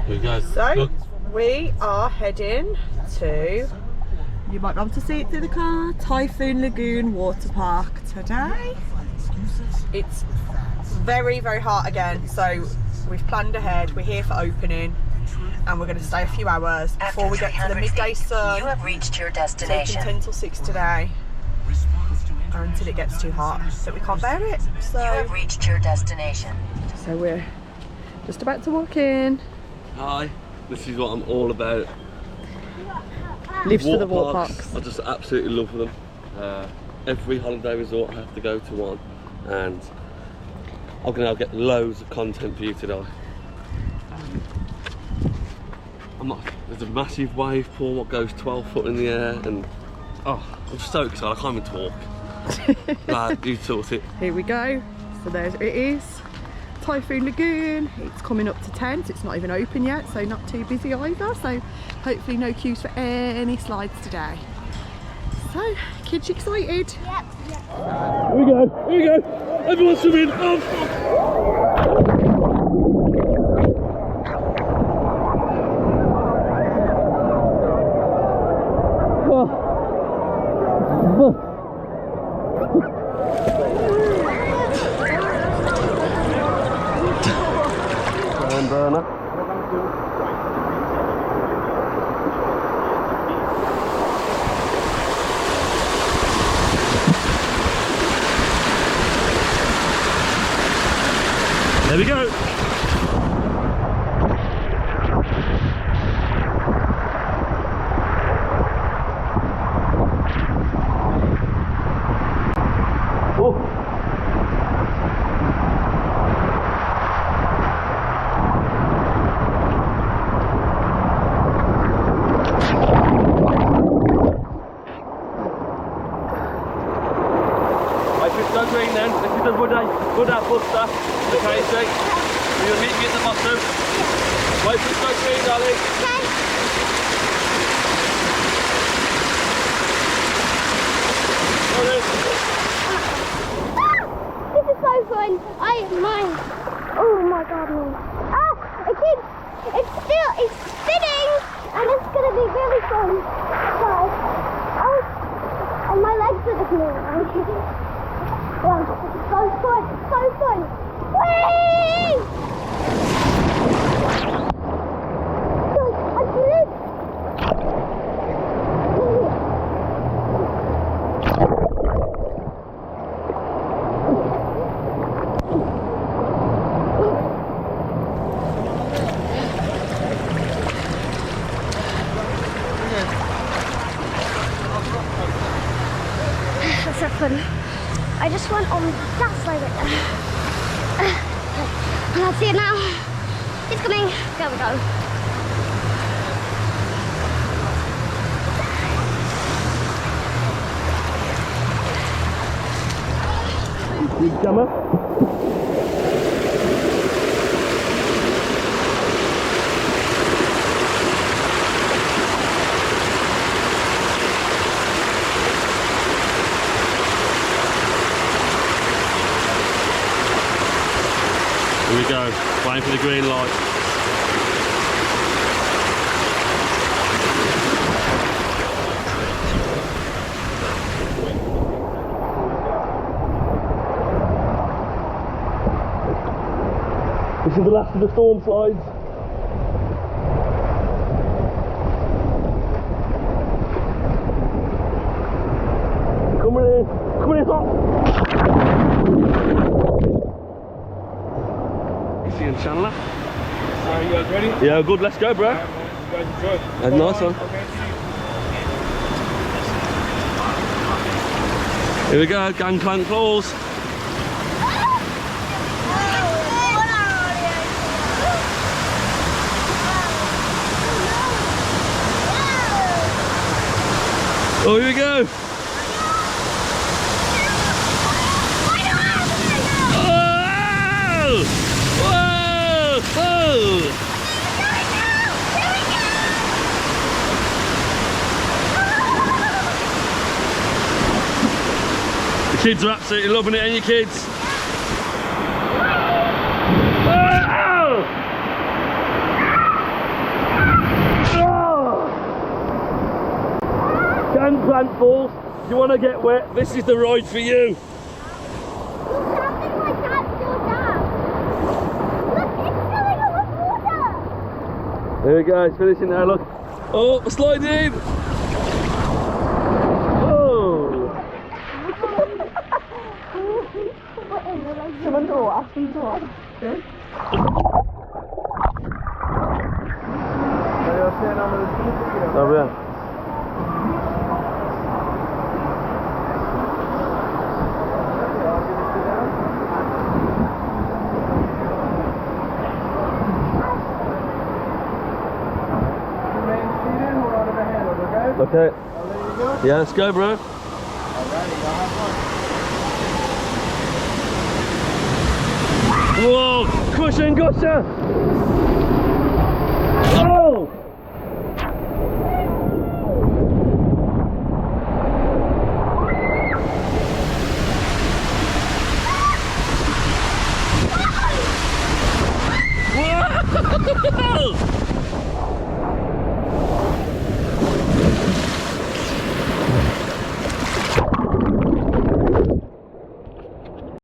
Here we go. So, look. We are heading to, you might be able to see it through the car, Typhoon Lagoon Waterpark today. It's very, very hot again, so we've planned ahead. We're here for opening and we're going to stay a few hours before we get to the midday sun. You have reached your destination. 10 till 6 today, until it gets too hot that we can't bear it. So, you have reached your destination. So we're just about to walk in. Hi, this is what I'm all about. Lives for the Water water parks. parks. I just absolutely love them. Every holiday resort I have to go to one, and I'm going to get loads of content for you today. There's a massive wave pool that goes 12 foot in the air, and oh, I'm so excited, I can't even talk. Lad, you sort it. Here we go. So there it is. Typhoon Lagoon. It's coming up to 10, so it's not even open yet, so not too busy either. So hopefully no queues for any slides today. So, kids excited? Yep. Here we go, here we go. Everyone's swimming. Burner. There we go. Green then, this is the wood out buster, okay, so you're going to meet me at the bottom. Wait for it to go green, darling. Okay. This is so fun. Oh my god, no. It's spinning and it's going to be really fun. And my legs are just moving. Wow, so fun, so fun! Whee! I did it! That's so fun. I just went on that slide right there. And I see it now. It's coming. There we go. Big jammer. Here we go, waiting for the green light. This is the last of the storm slides. Come in hot. And Chandler. Are you guys ready? Yeah, good, let's go, bro. You guys enjoy. That's nice one. Here we go, gangplank claws. Oh, here we go. The kids are absolutely loving it, ain't you, kids? and plant falls. If you want to get wet, this is the ride for you. Something like that still down. Look, it's filling up with water. There we go, it's finishing now, look. Oh, we're sliding in. Oh. Dobra. Okay. Yeah, let's go, bro. Whoa, cushion gusher.